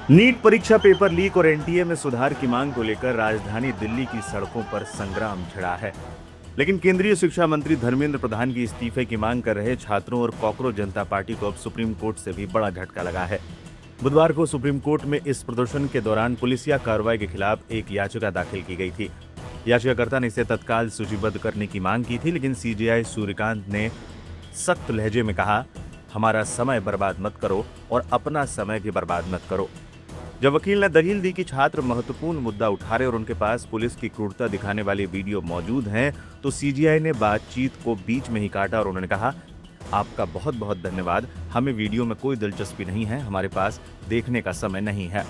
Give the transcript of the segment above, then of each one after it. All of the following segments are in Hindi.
नीट परीक्षा पेपर लीक और एनटीए में सुधार की मांग को लेकर राजधानी दिल्ली की सड़कों पर संग्राम छिड़ा है। लेकिन केंद्रीय शिक्षा मंत्री धर्मेंद्र प्रधान की इस्तीफे की मांग कर रहे छात्रों और कॉकरोच जनता पार्टी को अब सुप्रीम कोर्ट से भी बड़ा झटका लगा है। बुधवार को सुप्रीम कोर्ट में इस प्रदर्शन के दौरान पुलिसिया कार्रवाई के खिलाफ एक याचिका दाखिल की गई थी। याचिकाकर्ता ने इसे तत्काल सूचीबद्ध करने की मांग की थी, लेकिन सीजेआई सूर्यकांत ने सख्त लहजे में कहा, हमारा समय बर्बाद मत करो और अपना समय भी बर्बाद मत करो। जब वकील ने दलील दी कि छात्र महत्वपूर्ण मुद्दा उठा रहे और उनके पास पुलिस की क्रूरता दिखाने वाले वीडियो मौजूद हैं, तो सीजीआई ने बातचीत को बीच में ही काटा और उन्होंने कहा, आपका बहुत बहुत धन्यवाद, हमें वीडियो में कोई दिलचस्पी नहीं है, हमारे पास देखने का समय नहीं है।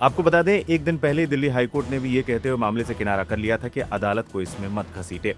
आपको बता दें, एक दिन पहले दिल्ली हाईकोर्ट ने भी ये कहते हुए मामले से किनारा कर लिया था कि अदालत को इसमें मत घसीटे।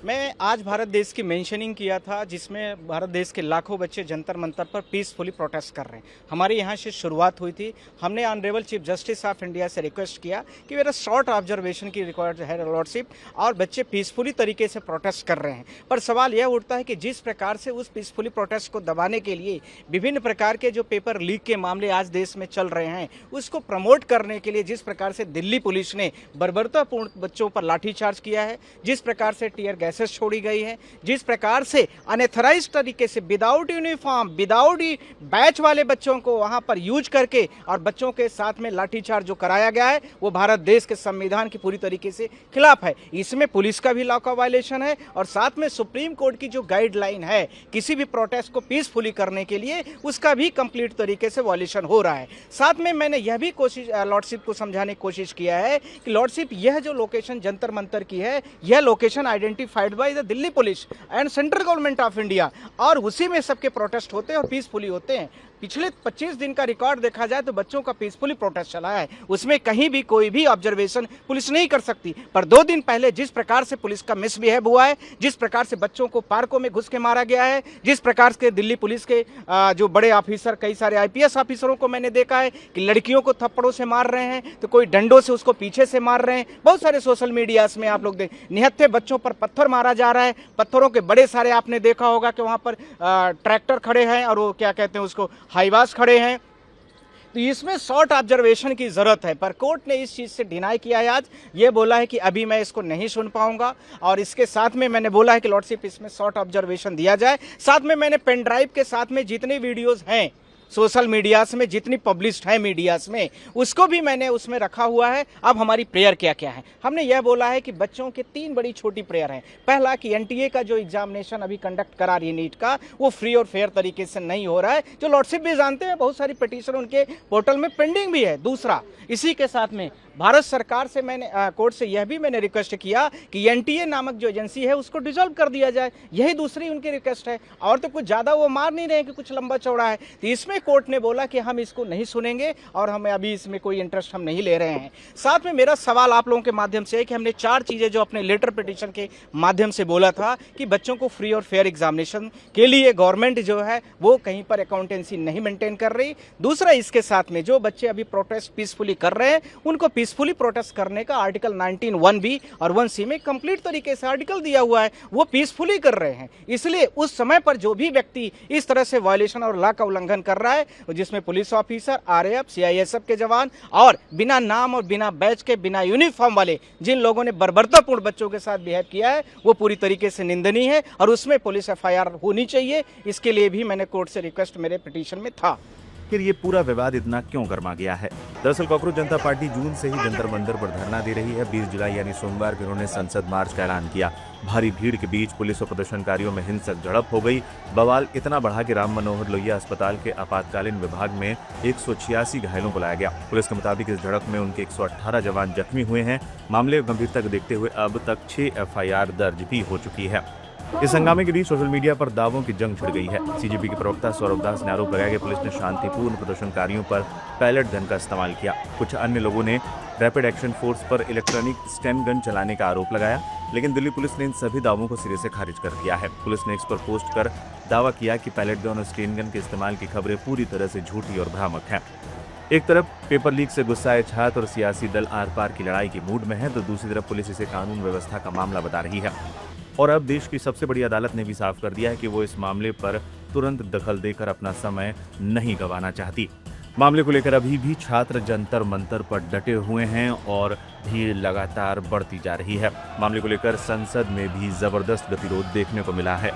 मैं आज भारत देश की मेंशनिंग किया था, जिसमें भारत देश के लाखों बच्चे जंतर मंतर पर पीसफुली प्रोटेस्ट कर रहे हैं। हमारे यहाँ से शुरुआत हुई थी। हमने honourable chief justice of India से रिक्वेस्ट किया कि मेरा शॉर्ट ऑब्जर्वेशन की रिक्वायर्ड है लॉर्डशिप, और बच्चे पीसफुली तरीके से प्रोटेस्ट कर रहे हैं। पर सवाल यह उठता है कि जिस प्रकार से उस पीसफुली प्रोटेस्ट को दबाने के लिए विभिन्न प्रकार के जो पेपर लीक के मामले आज देश में चल रहे हैं, उसको प्रमोट करने के लिए जिस प्रकार से दिल्ली पुलिस ने बर्बरतापूर्ण बच्चों पर लाठीचार्ज किया है, जिस प्रकार से टीयर गैसेस छोड़ी गई है, जिस प्रकार से अनएथराइज्ड तरीके से विदाउट यूनिफॉर्म, विदाउट बैच वाले बच्चों को वहां पर यूज करके और बच्चों के साथ में लाठीचार्ज जो कराया गया है, वो भारत देश के संविधान की पूरी तरीके से खिलाफ है। इसमें पुलिस का भी लॉ का वायलेशन है और साथ में सुप्रीम कोर्ट की जो गाइडलाइन है किसी भी प्रोटेस्ट को पीसफुली करने के लिए, उसका भी कंप्लीट तरीके से वायलेशन हो रहा है। साथ में मैंने यह भी कोशिश लॉर्डशिप को समझाने की कोशिश किया है कि लॉर्डशिप, यह जो लोकेशन जंतर मंतर की है, यह location identified by the Delhi police and central government of India, और उसी में सबके प्रोटेस्ट होते हैं और पीसफुली होते हैं। पिछले 25 दिन का रिकॉर्ड देखा जाए तो बच्चों का पीसफुली प्रोटेस्ट चला है, उसमें कहीं भी कोई भी ऑब्जर्वेशन पुलिस नहीं कर सकती। पर 2 दिन पहले जिस प्रकार से पुलिस का मिसबिहेव हुआ है, जिस प्रकार से बच्चों को पार्कों में घुस के मारा गया है, जिस प्रकार से दिल्ली पुलिस के जो बड़े ऑफिसर, कई सारे आईपीएस ऑफिसरों को मैंने देखा है कि लड़कियों को थप्पड़ों से मार रहे हैं, तो कोई डंडों से उसको पीछे से मार रहे हैं। बहुत सारे सोशल मीडिया में आप लोग निहत्थे बच्चों पर पत्थर मारा जा रहा है। पत्थरों के बड़े सारे आपने देखा होगा कि वहां पर ट्रैक्टर खड़े हैं और वो क्या कहते हैं उसको, हाईवास खड़े हैं। तो इसमें शॉर्ट ऑब्जर्वेशन की जरूरत है, पर कोर्ट ने इस चीज से डिनाई किया है। आज ये बोला है कि अभी मैं इसको नहीं सुन पाऊंगा, और इसके साथ में मैंने बोला है कि लॉर्डशिप इसमें शॉर्ट ऑब्जर्वेशन दिया जाए। साथ में मैंने पेन ड्राइव के साथ में जितने वीडियोस हैं सोशल मीडियाज में, जितनी पब्लिश्ड है मीडियाज में, उसको भी मैंने उसमें रखा हुआ है। अब हमारी प्रेयर क्या क्या है, हमने यह बोला है कि बच्चों के 3 बड़ी छोटी प्रेयर हैं। पहला कि एनटीए का जो एग्जामिनेशन अभी कंडक्ट करा रही है नीट का, वो फ्री और फेयर तरीके से नहीं हो रहा है, जो लॉर्डशिप भी जानते हैं। बहुत सारी पिटीशन उनके पोर्टल में पेंडिंग भी है। दूसरा, इसी के साथ में भारत सरकार से मैंने कोर्ट से यह भी मैंने रिक्वेस्ट किया कि एनटीए नामक जो एजेंसी है उसको डिसॉल्व कर दिया जाए। यही दूसरी उनकी रिक्वेस्ट है, और तो कुछ ज़्यादा वो मार नहीं रहे कि कुछ लंबा चौड़ा है। तो इसमें कोर्ट ने बोला कि हम इसको नहीं सुनेंगे और हमें अभी इसमें कोई इंटरेस्ट हम नहीं ले रहे हैं। साथ में मेरा सवाल आप लोगों के माध्यम से है कि हमने 4 चीज़ें जो अपने लेटर पिटीशन के माध्यम से बोला था कि बच्चों को फ्री और फेयर एग्जामिनेशन के लिए गवर्नमेंट जो है वो कहीं पर अकाउंटेंसी नहीं मेंटेन कर रही। दूसरा, इसके साथ में जो बच्चे अभी प्रोटेस्ट पीसफुली कर रहे हैं, उनको पीसफुली प्रोटेस्ट करने का आर्टिकल 19(1)(b) और 1(c) में कंप्लीट तरीके से आर्टिकल दिया हुआ है, वो पीसफुली कर रहे हैं। इसलिए उस समय पर जो भी व्यक्ति इस तरह से वायलेशन और लॉ का उल्लंघन कर रहा है, जिसमें पुलिस ऑफिसर, आरएएफ, सीआईएसएफ के जवान और बिना नाम और बिना बैच के, बिना यूनिफॉर्म वाले जिन लोगों ने बर्बरतापूर्ण बच्चों के साथ बिहेव किया है, वो पूरी तरीके से निंदनीय है और उसमें पुलिस एफआईआर होनी चाहिए। इसके लिए भी मैंने कोर्ट से रिक्वेस्ट मेरे पिटीशन में था। फिर ये पूरा विवाद इतना क्यों गर्मा गया है? दरअसल कॉकरोच जनता पार्टी जून से ही जंतर मंतर पर धरना दे रही है। 20 जुलाई यानी सोमवार को उन्होंने संसद मार्च का ऐलान किया। भारी भीड़ के बीच पुलिस और प्रदर्शनकारियों में हिंसक झड़प हो गई। बवाल इतना बढ़ा कि राम मनोहर लोहिया अस्पताल के आपातकालीन विभाग में 186 घायलों को लाया गया। पुलिस के मुताबिक इस झड़प में उनके 118 जवान जख्मी हुए हैं। मामले की गंभीरता को देखते हुए अब तक 6 एफआईआर दर्ज भी हो चुकी है। इस हंगामे के बीच सोशल मीडिया पर दावों की जंग छिड़ गई है। सीजेपी के प्रवक्ता सौरभ दास ने आरोप लगाया कि पुलिस ने शांतिपूर्ण प्रदर्शनकारियों पर पैलेट गन का इस्तेमाल किया। कुछ अन्य लोगों ने रैपिड एक्शन फोर्स पर इलेक्ट्रॉनिक स्टेन गन चलाने का आरोप लगाया, लेकिन दिल्ली पुलिस ने इन सभी दावों को सिरे से खारिज कर दिया है। पुलिस ने इस पर पोस्ट कर दावा किया कि पैलेट गन और स्टेन गन के इस्तेमाल की खबरें पूरी तरह से झूठी और भ्रामक हैं। एक तरफ पेपर लीक से गुस्साए छात्र और सियासी दल आर पार की लड़ाई के मूड में है, तो दूसरी तरफ पुलिस इसे कानून व्यवस्था का मामला बता रही है। और अब देश की सबसे बड़ी अदालत ने भी साफ कर दिया है कि वो इस मामले पर तुरंत दखल देकर अपना समय नहीं गंवाना चाहती। मामले को लेकर अभी भी छात्र जंतर मंतर पर डटे हुए हैं और भीड़ लगातार बढ़ती जा रही है। मामले को लेकर संसद में भी जबरदस्त गतिरोध देखने को मिला है।